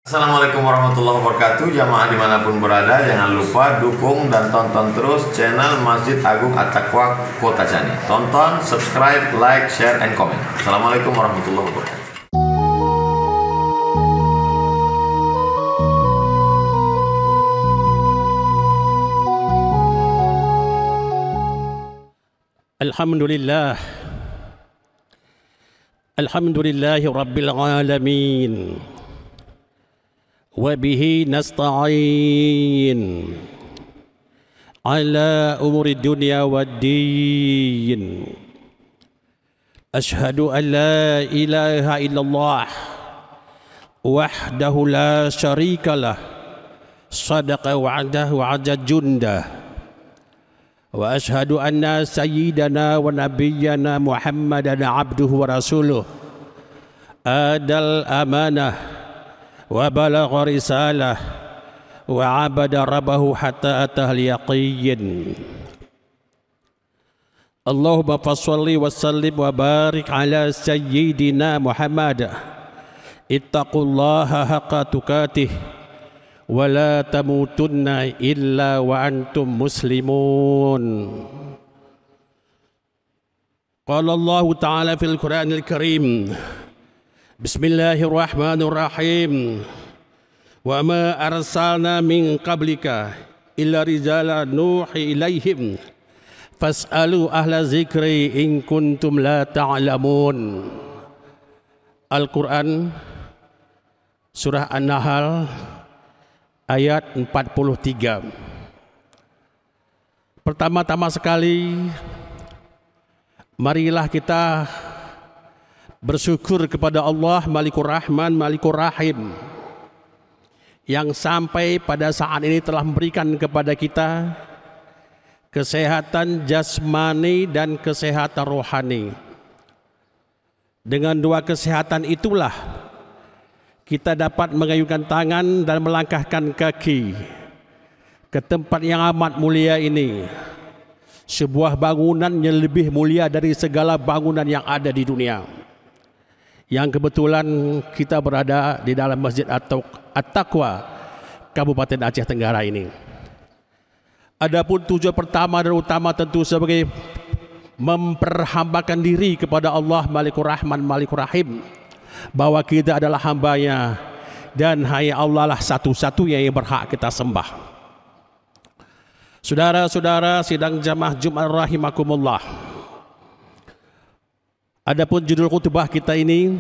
Assalamualaikum warahmatullahi wabarakatuh. Jamaah dimanapun berada, jangan lupa dukung dan tonton terus channel Masjid Agung At-Taqwa Kota Cani. Tonton, subscribe, like, share, and comment. Assalamualaikum warahmatullahi wabarakatuh. Alhamdulillah, Alhamdulillahi Rabbil Alamin, wabihi nasta'in ala umuri dunya waddin. Ashhadu an la ilaha illallah wahdahu la syarika lah, sadaqa wa'adahu wa'adad jundah. Wa ashhadu anna sayyidana wa nabiyyana Muhammadan abduhu wa rasuluh adal amanah wa balagha risalah wa abada rabbahu hatta atahal yaqin. Allahumma fassalli wa sallim wa barik ala sayyidina Muhammad. Ittaqullaha haqqa tuqatih wa la tamutunna illa wa antum muslimun. Qala Allah Ta'ala fil Qur'anil Karim, Bismillahirrahmanirrahim. Wa ma arsalna min qablika illa rijala nuhi ilaihim fas'alu ahla zikri in kuntum la ta'lamun. Al-Quran Surah An-Nahl ayat 43. Pertama-tama sekali, marilah kita bersyukur kepada Allah Malikur Rahman, Malikur Rahim, yang sampai pada saat ini telah memberikan kepada kita kesehatan jasmani dan kesehatan rohani. Dengan dua kesehatan itulah kita dapat mengayunkan tangan dan melangkahkan kaki ke tempat yang amat mulia ini, sebuah bangunan yang lebih mulia dari segala bangunan yang ada di dunia, yang kebetulan kita berada di dalam Masjid At-Taqwa Kabupaten Aceh Tenggara ini. Adapun tujuan pertama dan utama tentu sebagai memperhambakan diri kepada Allah Malikur Rahman, Malikur Rahim, bahwa kita adalah hambanya dan hanya Allah lah satu-satunya yang berhak kita sembah. Saudara-saudara sidang jamaah Jumat rahimakumullah, adapun judul khutbah kita ini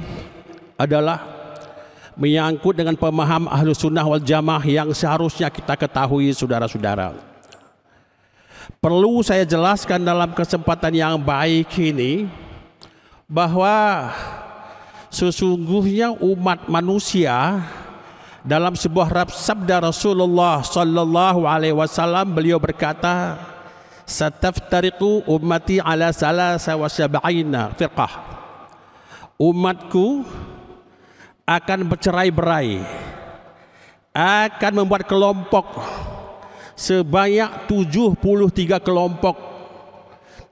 adalah menyangkut dengan pemahaman Ahlus Sunnah wal Jamaah yang seharusnya kita ketahui. Saudara-saudara, perlu saya jelaskan dalam kesempatan yang baik ini bahwa sesungguhnya umat manusia, dalam sebuah sabda Rasulullah sallallahu alaihi wasallam, beliau berkata, "Sataftariqu ummati ala salasa wa sab'ina firqah." Umatku akan bercerai-berai, akan membuat kelompok sebanyak 73 kelompok,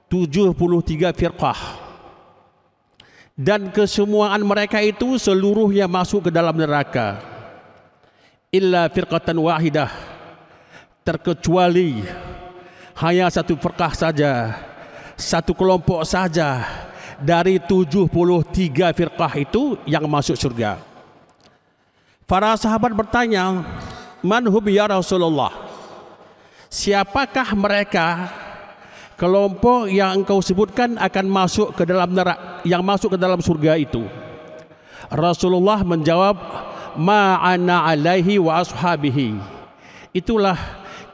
73 firqah. Dan kesemuaan mereka itu seluruhnya masuk ke dalam neraka, illa firqatan wahidah, terkecuali hanya satu firqah saja, satu kelompok saja dari 73 firqah itu yang masuk surga. Para sahabat bertanya, "Man hum ya Rasulullah?" Siapakah mereka kelompok yang engkau sebutkan akan masuk ke dalam neraka, yang masuk ke dalam surga itu? Rasulullah menjawab, "Ma ana alaihi wa ashabihi." Itulah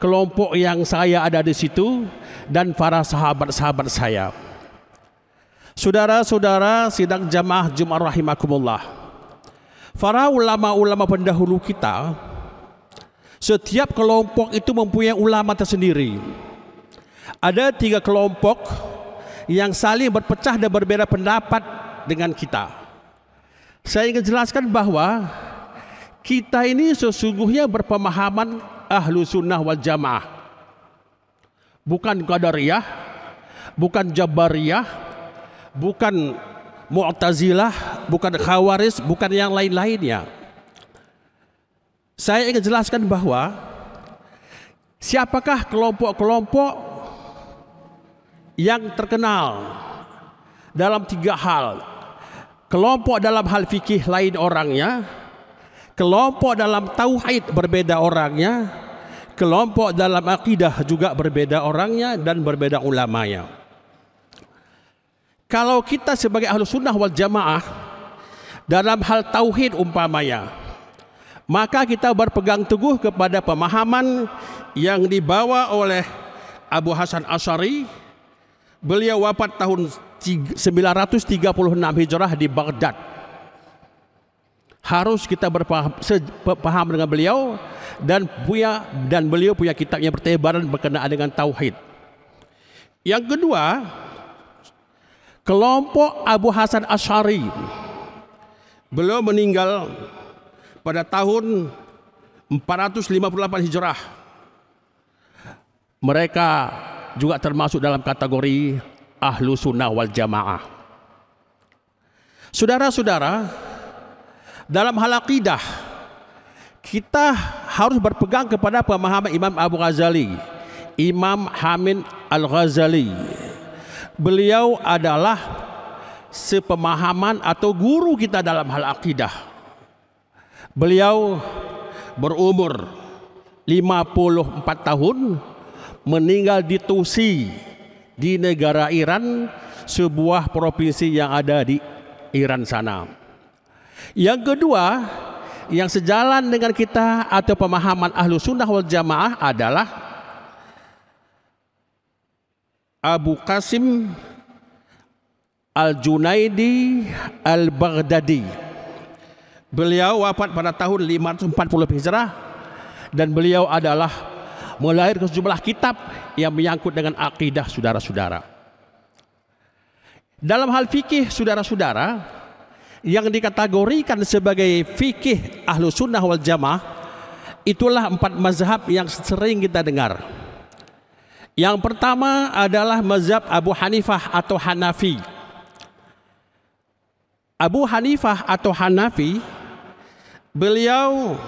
kelompok yang saya ada di situ dan para sahabat-sahabat saya. Saudara-saudara sidang jamaah Jumat rahimakumullah, para ulama-ulama pendahulu kita, setiap kelompok itu mempunyai ulama tersendiri. Ada 3 kelompok yang saling berpecah dan berbeda pendapat dengan kita. Saya ingin jelaskan bahwa kita ini sesungguhnya berpemahaman Ahlu Sunnah wal Jamaah, bukan Qadariyah, bukan Jabariyah, bukan Mu'tazilah, bukan Khawaris, bukan yang lain-lainnya. saya ingin jelaskan bahwa siapakah kelompok-kelompok yang terkenal dalam 3 hal. Kelompok dalam hal fikih lain orangnya, kelompok dalam tauhid berbeda orangnya, kelompok dalam akidah juga berbeda orangnya dan berbeda ulamanya. Kalau kita sebagai ahlu sunnah wal jamaah dalam hal tauhid umpamanya, maka kita berpegang teguh kepada pemahaman yang dibawa oleh Abu Hasan Asy'ari. Beliau wafat tahun 936 Hijrah di Baghdad. Harus kita berpaham dengan beliau dan beliau punya kitab yang bertebaran berkenaan dengan tauhid. Yang kedua, kelompok Abu Hasan Asy'ari. Beliau meninggal pada tahun 458 Hijrah. Mereka juga termasuk dalam kategori ahlu sunnah wal jamaah. Saudara-saudara, dalam hal akidah kita harus berpegang kepada pemahaman Imam Abu Ghazali, Imam Hamid Al-Ghazali. Beliau adalah sepemahaman atau guru kita dalam hal akidah. Beliau berumur 54 tahun, meninggal di Tusi di negara Iran, sebuah provinsi yang ada di Iran sana. Yang kedua, yang sejalan dengan kita atau pemahaman ahlu sunnah wal jamaah adalah Abu Qasim Al-Junaidi Al-Baghdadi. Beliau wafat pada tahun 540 Hijrah dan beliau adalah melahirkan sejumlah kitab yang menyangkut dengan akidah, saudara-saudara. Dalam hal fikih, saudara-saudara, yang dikategorikan sebagai fikih ahlu sunnah wal jamaah, itulah 4 mazhab yang sering kita dengar. Yang pertama adalah mazhab Abu Hanifah atau Hanafi. Abu Hanifah atau Hanafi, beliau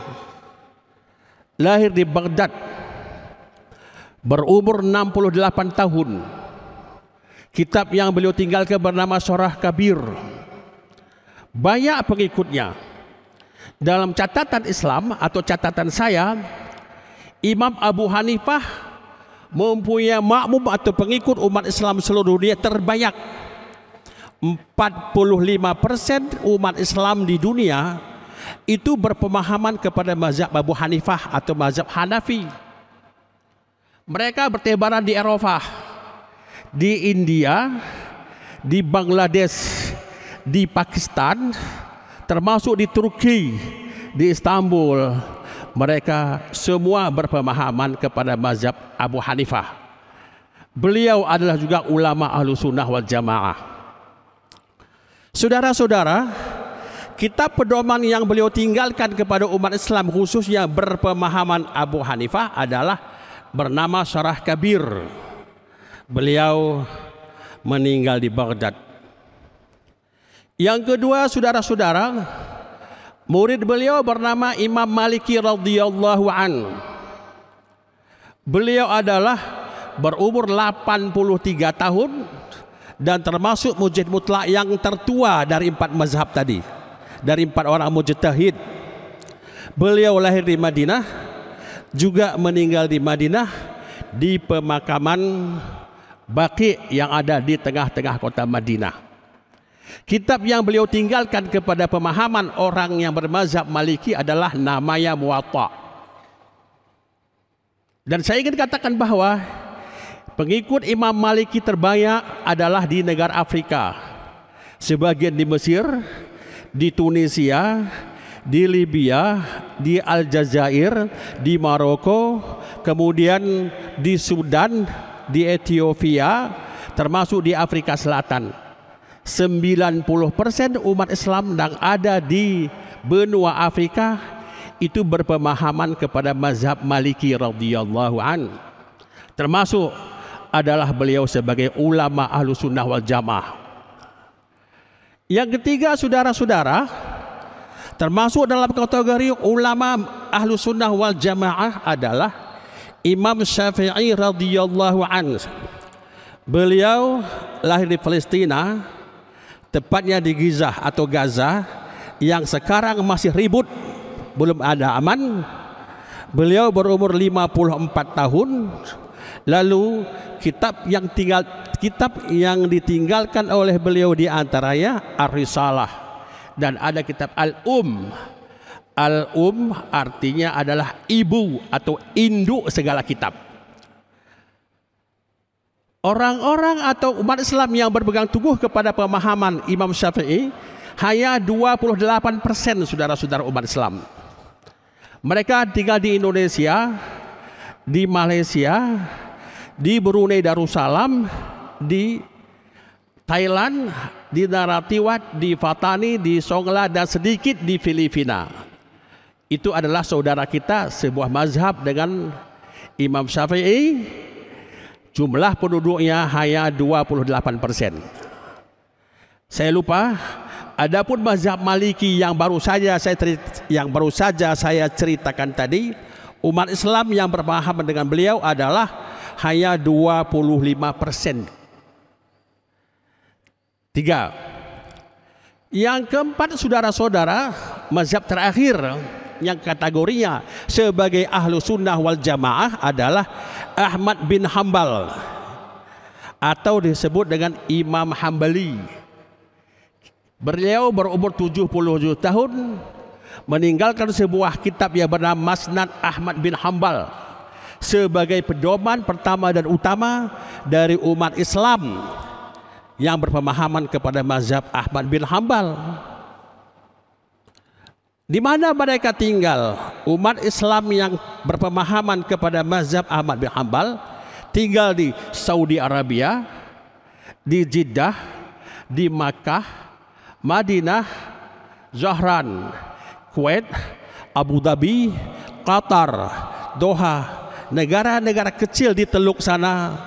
lahir di Baghdad, berumur 68 tahun. Kitab yang beliau tinggalkan bernama Syarah Kabir. Banyak pengikutnya. Dalam catatan Islam atau catatan saya, Imam Abu Hanifah mempunyai makmum atau pengikut umat Islam seluruh dunia terbanyak. 45% umat Islam di dunia itu berpemahaman kepada mazhab Abu Hanifah atau mazhab Hanafi. Mereka bertebaran di Eropa, di India, di Bangladesh, di Pakistan, termasuk di Turki, di Istanbul. Mereka semua berpemahaman kepada mazhab Abu Hanifah. Beliau adalah juga ulama ahlu sunnah wal jamaah. Saudara-saudara, kitab pedoman yang beliau tinggalkan kepada umat Islam khususnya berpemahaman Abu Hanifah adalah bernama Syarah Kabir. Beliau meninggal di Baghdad. Yang kedua, saudara-saudara, murid beliau bernama Imam Maliki radhiyallahu an. Beliau adalah berumur 83 tahun dan termasuk mujtahid mutlak yang tertua dari 4 mazhab tadi, dari 4 orang mujtahid. Beliau lahir di Madinah, juga meninggal di Madinah di pemakaman Baqi yang ada di tengah-tengah kota Madinah. Kitab yang beliau tinggalkan kepada pemahaman orang yang bermazhab Maliki adalah namanya Muwatta. Dan saya ingin katakan bahwa pengikut Imam Maliki terbanyak adalah di negara Afrika. Sebagian di Mesir, di Tunisia, di Libya, di Aljazair, di Maroko, kemudian di Sudan, di Ethiopia, termasuk di Afrika Selatan. 90% umat Islam yang ada di benua Afrika itu berpemahaman kepada mazhab Maliki radhiyallahu an. Termasuk adalah beliau sebagai ulama ahlu sunnah wal jamaah. Yang ketiga, saudara-saudara, termasuk dalam kategori ulama Ahlus Sunnah wal Jamaah adalah Imam Syafi'i radhiyallahu anhu. Beliau lahir di Palestina, tepatnya di Gizah atau Gaza, yang sekarang masih ribut, belum ada aman. Beliau berumur 54 tahun. Lalu kitab yang ditinggalkan oleh beliau di antaranya Ar-Risalah, dan ada kitab Al-Um. Al-Um artinya adalah ibu atau induk segala kitab. Orang-orang atau umat Islam yang berpegang teguh kepada pemahaman Imam Syafi'i hanya 28% saudara-saudara umat Islam. Mereka tinggal di Indonesia, di Malaysia, di Brunei Darussalam, di Thailand, di Narathiwat, di Fatani, di Songla, dan sedikit di Filipina. Itu adalah saudara kita, sebuah mazhab dengan Imam Syafi'i. Jumlah penduduknya hanya 28%. Saya lupa. Adapun mazhab Maliki yang baru saja saya ceritakan tadi, umat Islam yang berpaham dengan beliau adalah hanya 25%. 3. Yang keempat, saudara-saudara, mazhab terakhir yang kategorinya sebagai Ahlu Sunnah wal Jamaah adalah Ahmad bin Hambal, atau disebut dengan Imam Hambali. Beliau berumur 77 tahun, meninggalkan sebuah kitab yang bernama Musnad Ahmad bin Hambal sebagai pedoman pertama dan utama dari umat Islam yang berpemahaman kepada mazhab Ahmad bin Hambal. Di mana mereka tinggal? Umat Islam yang berpemahaman kepada mazhab Ahmad bin Hambal tinggal di Saudi Arabia, di Jeddah, di Makkah, Madinah, Zahran, Kuwait, Abu Dhabi, Qatar, Doha, negara-negara kecil di Teluk sana,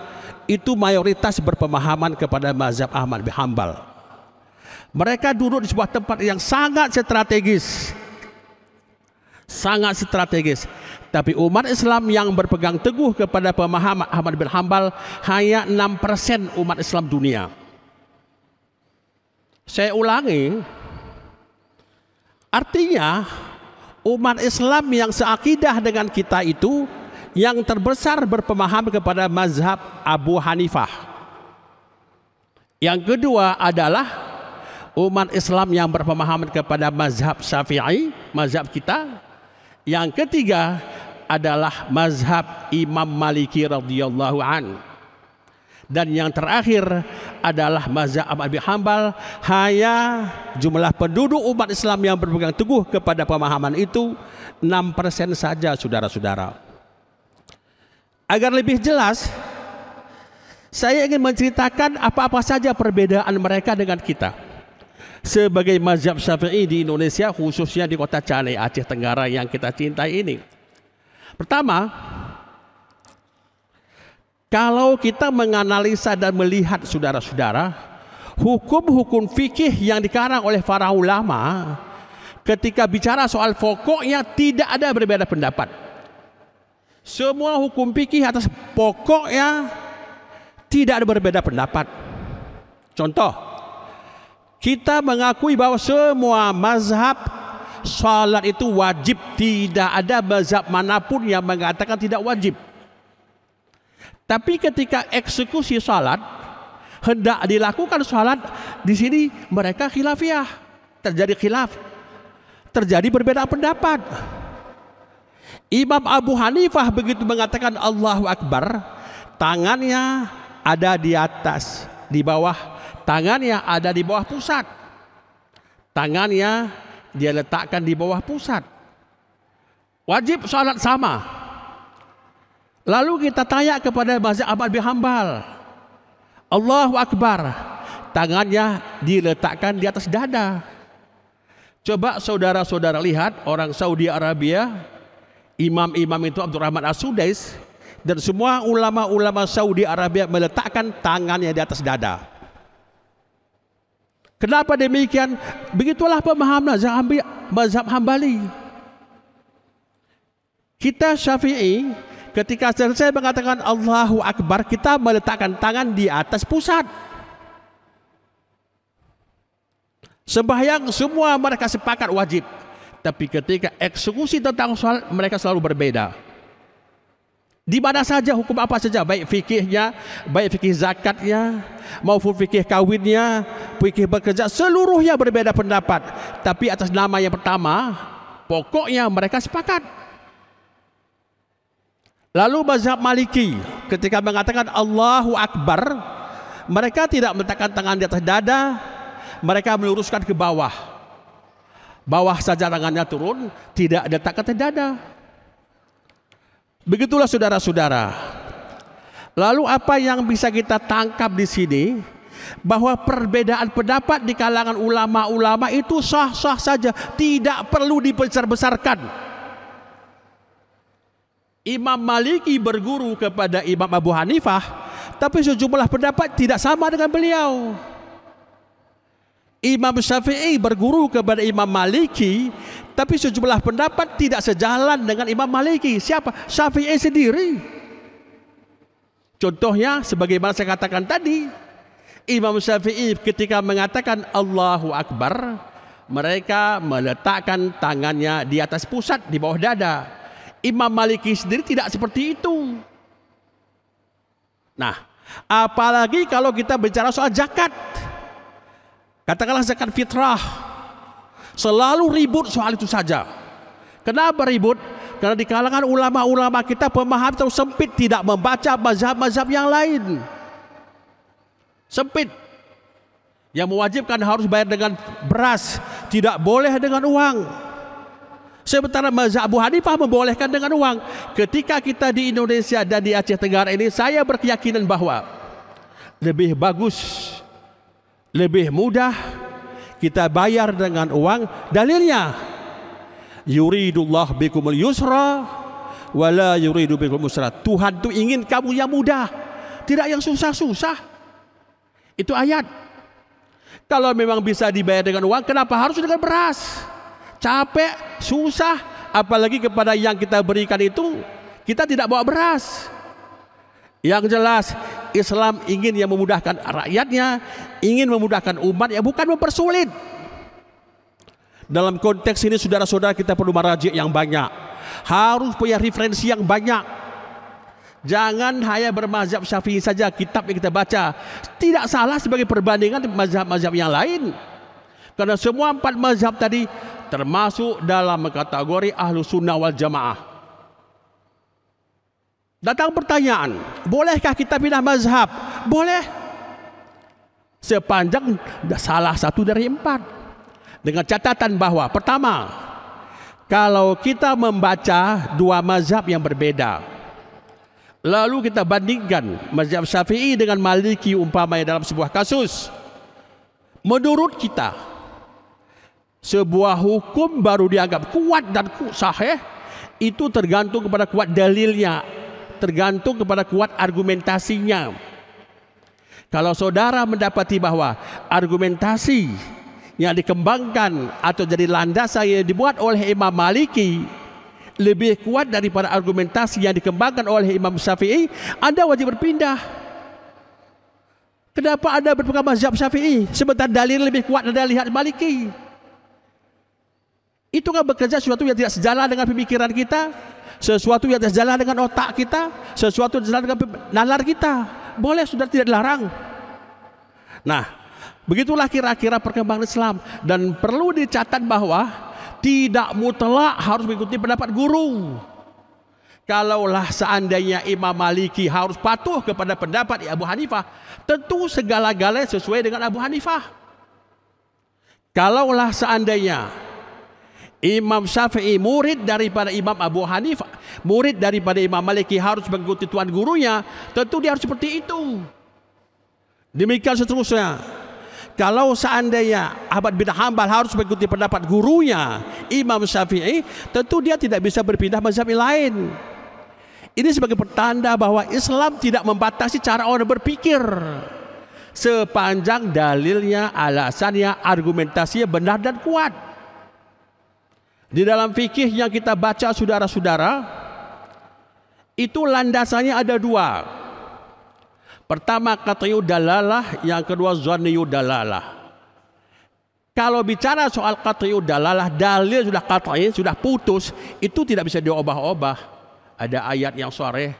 itu mayoritas berpemahaman kepada mazhab Ahmad bin Hambal. Mereka duduk di sebuah tempat yang sangat strategis. Sangat strategis. Tapi umat Islam yang berpegang teguh kepada pemahaman Ahmad bin Hambal hanya 6% umat Islam dunia. Saya ulangi, artinya umat Islam yang seakidah dengan kita itu yang terbesar berpemahaman kepada mazhab Abu Hanifah. Yang kedua adalah umat Islam yang berpemahaman kepada mazhab Syafi'i, mazhab kita. Yang ketiga adalah mazhab Imam Maliki radhiyallahu anhu. Dan yang terakhir adalah mazhab Ahmad bin Hambal. Hanya jumlah penduduk umat Islam yang berpegang teguh kepada pemahaman itu 6% saja, saudara-saudara. Agar lebih jelas, saya ingin menceritakan apa-apa saja perbedaan mereka dengan kita. Sebagai mazhab Syafi'i di Indonesia, khususnya di kota Canai, Aceh Tenggara yang kita cintai ini. Pertama, kalau kita menganalisa dan melihat saudara-saudara, hukum-hukum fikih yang dikarang oleh para ulama, ketika bicara soal pokoknya tidak ada berbeda pendapat. Semua hukum fikih atas pokoknya tidak ada berbeda pendapat. Contoh, kita mengakui bahwa semua mazhab salat itu wajib. Tidak ada mazhab manapun yang mengatakan tidak wajib. Tapi ketika eksekusi salat, hendak dilakukan salat, di sini mereka khilafiyah, terjadi khilaf, terjadi berbeda pendapat. Imam Abu Hanifah begitu mengatakan Allahu Akbar, tangannya ada di atas, di bawah, tangannya ada di bawah pusat. Tangannya dia letakkan di bawah pusat. Wajib salat sama. Lalu kita tanya kepada mazhab Ahmad bin Hambal, Allahu Akbar, tangannya diletakkan di atas dada. Coba saudara-saudara lihat orang Saudi Arabia, imam-imam itu Abdurrahman As-Sudais, dan semua ulama-ulama Saudi Arabia meletakkan tangannya di atas dada. Kenapa demikian? Begitulah pemahaman mazhab Hambali. Kita Syafi'i ketika selesai mengatakan Allahu Akbar, kita meletakkan tangan di atas pusat. Sembahyang semua mereka sepakat wajib, tapi ketika eksekusi tentang salat mereka selalu berbeda. Di mana saja, hukum apa saja, baik fikihnya, baik fikih zakatnya, maupun fikih kawinnya, fikih bekerja, seluruhnya berbeda pendapat. Tapi atas nama yang pertama, pokoknya mereka sepakat. Lalu mazhab Maliki ketika mengatakan Allahu Akbar, mereka tidak meletakkan tangan di atas dada, mereka meluruskan ke bawah. Bawah saja tangannya turun, tidak letakkan ke dada. Begitulah saudara-saudara. Lalu apa yang bisa kita tangkap di sini? Bahwa perbedaan pendapat di kalangan ulama-ulama itu sah-sah saja, tidak perlu dibesar-besarkan. Imam Maliki berguru kepada Imam Abu Hanifah, tapi sejumlah pendapat tidak sama dengan beliau. Imam Syafi'i berguru kepada Imam Maliki, tapi sejumlah pendapat tidak sejalan dengan Imam Maliki. Siapa? Syafi'i sendiri. Contohnya sebagaimana saya katakan tadi, Imam Syafi'i ketika mengatakan Allahu Akbar, mereka meletakkan tangannya di atas pusat, di bawah dada. Imam Maliki sendiri tidak seperti itu. Nah, apalagi kalau kita bicara soal zakat. Katakanlah zakat fitrah, selalu ribut soal itu saja. Kenapa ribut? Karena di kalangan ulama-ulama kita pemahaman terlalu sempit, tidak membaca mazhab-mazhab yang lain. Sempit. Yang mewajibkan harus bayar dengan beras, tidak boleh dengan uang. Sementara mazhab Abu Hanifah membolehkan dengan uang. Ketika kita di Indonesia dan di Aceh Tenggara ini, saya berkeyakinan bahwa lebih bagus, lebih mudah kita bayar dengan uang. Dalilnya, yuridullah bikumul yusra wala yuridu bikumul usra. Tuhan itu ingin kamu yang mudah, tidak yang susah-susah. Itu ayat. Kalau memang bisa dibayar dengan uang, kenapa harus dengan beras? Capek, susah, apalagi kepada yang kita berikan itu kita tidak bawa beras. Yang jelas Islam ingin yang memudahkan rakyatnya, ingin memudahkan umat, ya bukan mempersulit. Dalam konteks ini saudara-saudara kita perlu maraji yang banyak, harus punya referensi yang banyak. Jangan hanya bermazhab Syafi'i saja kitab yang kita baca. Tidak salah sebagai perbandingan mazhab-mazhab yang lain, karena semua 4 mazhab tadi termasuk dalam kategori ahlu sunnah wal jamaah. Datang pertanyaan, bolehkah kita pindah mazhab? Boleh, sepanjang salah satu dari 4. Dengan catatan bahwa pertama, kalau kita membaca 2 mazhab yang berbeda, lalu kita bandingkan mazhab Syafi'i dengan Maliki umpamanya dalam sebuah kasus, menurut kita sebuah hukum baru dianggap kuat dan sahih, itu tergantung kepada kuat dalilnya, tergantung kepada kuat argumentasinya. Kalau saudara mendapati bahwa argumentasi yang dikembangkan atau jadi landasan yang dibuat oleh Imam Maliki lebih kuat daripada argumentasi yang dikembangkan oleh Imam Syafi'i, Anda wajib berpindah. Kenapa Anda berpegang mazhab Syafi'i sementara dalil lebih kuat dari lihat Maliki? Itu kan bekerja sesuatu yang tidak sejalan dengan pemikiran kita, sesuatu yang tidak sejalan dengan otak kita, sesuatu yang sejalan dengan nalar kita. Boleh, sudah tidak dilarang. Nah, begitulah kira-kira perkembangan Islam. Dan perlu dicatat bahwa tidak mutlak harus mengikuti pendapat guru. Kalaulah seandainya Imam Maliki harus patuh kepada pendapat Abu Hanifah, tentu segala-galanya sesuai dengan Abu Hanifah. Kalaulah seandainya Imam Syafi'i murid daripada Imam Abu Hanifah, murid daripada Imam Maliki, harus mengikuti tuan gurunya, tentu dia harus seperti itu. Demikian seterusnya. Kalau seandainya Ahmad bin Hanbal harus mengikuti pendapat gurunya Imam Syafi'i, tentu dia tidak bisa berpindah mazhab lain. Ini sebagai pertanda bahwa Islam tidak membatasi cara orang berpikir, sepanjang dalilnya, alasannya, argumentasinya benar dan kuat. Di dalam fikih yang kita baca saudara-saudara, itu landasannya ada dua. Pertama qat'iyud dalalah, yang kedua zanniyud dalalah. Kalau bicara soal qat'iyud dalalah, dalil sudah qat'i, sudah putus, itu tidak bisa diubah-ubah. Ada ayat yang sharih,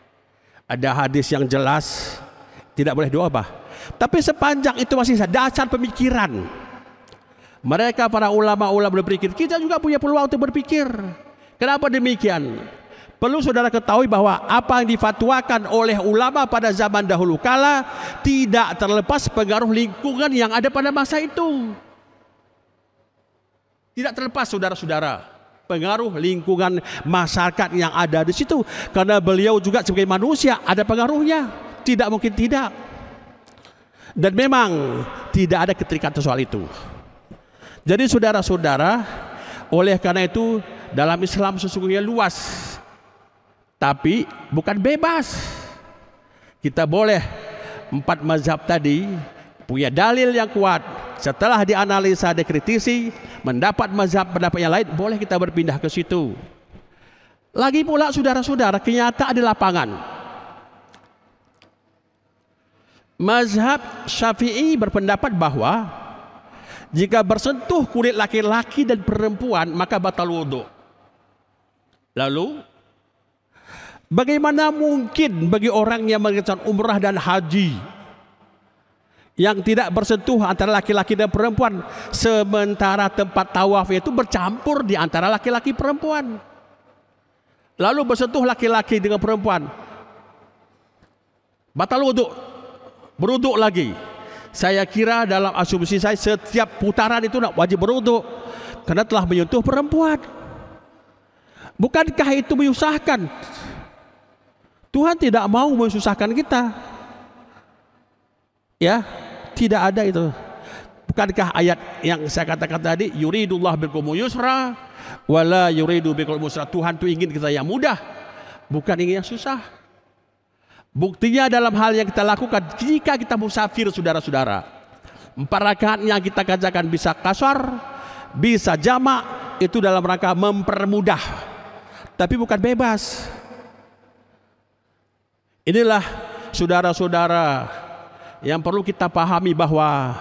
ada hadis yang jelas, tidak boleh diubah. Tapi sepanjang itu masih dasar pemikiran, mereka para ulama-ulama berpikir, kita juga punya peluang untuk berpikir. Kenapa demikian? Perlu saudara ketahui bahwa apa yang difatwakan oleh ulama pada zaman dahulu kala tidak terlepas pengaruh lingkungan yang ada pada masa itu. Tidak terlepas saudara-saudara pengaruh lingkungan masyarakat yang ada di situ. Karena beliau juga sebagai manusia ada pengaruhnya. Tidak mungkin tidak. Dan memang tidak ada keterikatan soal itu. Jadi saudara-saudara, oleh karena itu dalam Islam sesungguhnya luas, tapi bukan bebas. Kita boleh 4 mazhab tadi punya dalil yang kuat, setelah dianalisa, dikritisi, mendapat mazhab pendapat yang lain, boleh kita berpindah ke situ. Lagi pula saudara-saudara, kenyataan di lapangan, mazhab Syafi'i berpendapat bahwa jika bersentuh kulit laki-laki dan perempuan maka batal wudu. Lalu bagaimana mungkin bagi orang yang mengerjakan umrah dan haji yang tidak bersentuh antara laki-laki dan perempuan, sementara tempat tawaf itu bercampur di antara laki-laki perempuan. Lalu bersentuh laki-laki dengan perempuan, batal wudu, berwudu lagi. Saya kira dalam asumsi saya setiap putaran itu wajib berwudu karena telah menyentuh perempuan. Bukankah itu menyusahkan? Tuhan tidak mau menyusahkan kita. Ya, tidak ada itu. Bukankah ayat yang saya katakan tadi, yuridullah bikumul yusra wala yuridu bikumul usra. Tuhan itu ingin kita yang mudah, bukan ingin yang susah. Buktinya dalam hal yang kita lakukan, jika kita musafir saudara-saudara, 4 rakaat yang kita kerjakan bisa kasar, bisa jamak, itu dalam rangka mempermudah, tapi bukan bebas. Inilah saudara-saudara yang perlu kita pahami, bahwa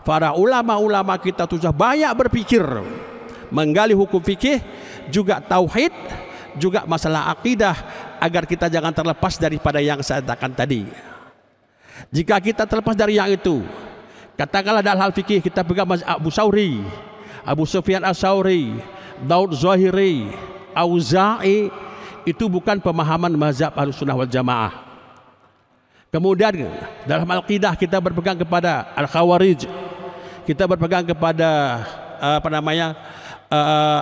para ulama-ulama kita sudah banyak berpikir, menggali hukum fikih, juga tauhid, juga masalah akidah, agar kita jangan terlepas daripada yang saya katakan tadi. Jika kita terlepas dari yang itu, katakanlah dalam hal fikih kita pegang mazhab Abu Sauri, Abu Sufyan As-Sauri, Daud Zahiri, Auza'i, itu bukan pemahaman mazhab Ahlussunnah wal Jamaah. Kemudian dalam al-qidah kita berpegang kepada Al-Khawarij, kita berpegang kepada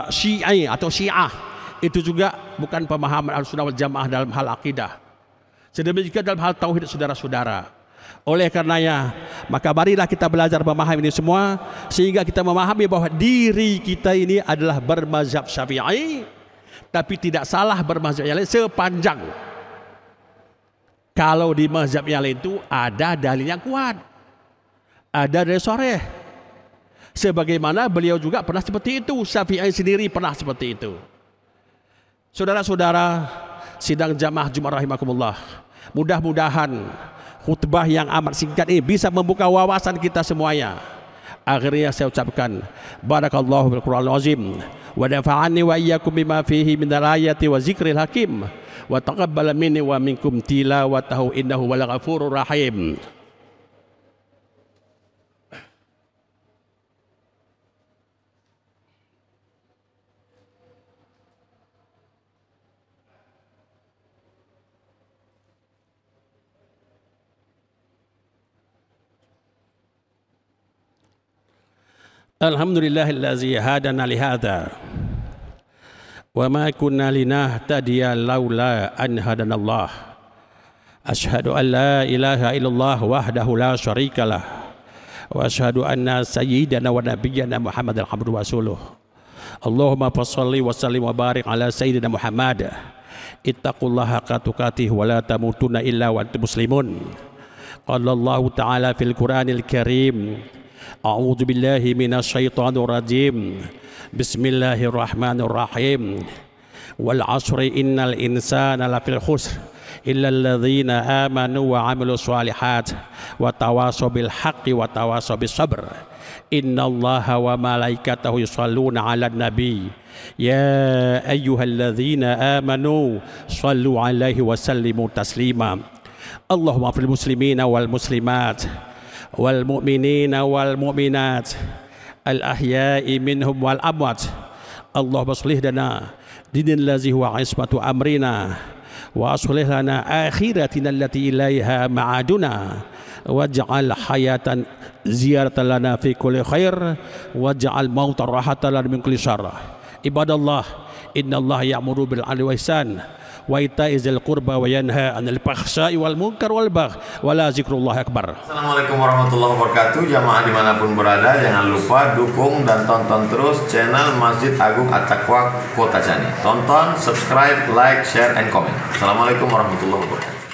Syi'i atau Syiah. Itu juga bukan pemahaman Ahlussunnah wal Jamaah dalam hal akidah. Sedemikian juga dalam hal tauhid saudara-saudara. Oleh karenanya, maka marilah kita belajar memahami ini semua, sehingga kita memahami bahwa diri kita ini adalah bermazhab Syafi'i, tapi tidak salah bermazhab yang lain sepanjang kalau di mazhab yang lain itu ada dalil yang kuat, ada dalil sharih. Sebagaimana beliau juga pernah seperti itu, Syafi'i sendiri pernah seperti itu. Saudara-saudara sidang jamaah Jumat rahimakumullah, mudah-mudahan khutbah yang amat singkat ini bisa membuka wawasan kita semuanya. Akhirnya saya ucapkan barakallahu bil Qur'anil azim wa nafa'ani wa iyyakum bima fihi minal ayati wa zikril hakim wa taqabbal minni wa minkum tilawatahu innahu wal ghafurur rahim. Alhamdulillahillazi hadana lihada wa ma kunna linahtadiya laula an hadanallah. Asyhadu an la ilaha illallah wahdahu la syarikalah wa asyhadu anna sayyidana wa nabiyyana Muhammadan abduhu wa rasuluh. Allahumma fashalli wa sallim wa barik ala sayyidina Muhammad. Ittaqullaha haqqa tuqatih wa la tamutunna illa wa antum muslimun. Qala Allah ta'ala fil Qur'anil Karim, A'udzu billahi minasy syaithanir rajim. Bismillahirrahmanirrahim. Wal 'ashri innal insana lafil khusr illal ladzina amanu wa 'amilus shalihat wa tawashaw bil haqqi wa tawashaw bis sabr. Innallaha wa malaikatahu yusholluna 'alan nabi ya ayyuhalladzina amanu shallu 'alaihi wa sallimu taslima. Allahumma fil muslimina wal muslimat wal mu'minina wal mu'minat al ahya'i minhum wal amwat. Allahumma shlih lana dinil ladzi huwa ismatu amrina wa aslih lana akhiratina allati ilaiha ma'aduna waj'al hayatan ziyaratan lana fi kulli khair waj'al mautan rahatan lana min kulli syarr. Ibadallah, innallaha ya'muru bil 'adli wal ihsan wa ita'i dzil qurba wa yanha 'anil fahsya'i wal munkar wal baghi wa la zikrullahi akbar. Assalamualaikum warahmatullahi wabarakatuh. Jamaah dimanapun berada, jangan lupa dukung dan tonton terus channel Masjid Agung At-Taqwa Kota Cani. Tonton, subscribe, like, share, and comment. Assalamualaikum warahmatullahi wabarakatuh.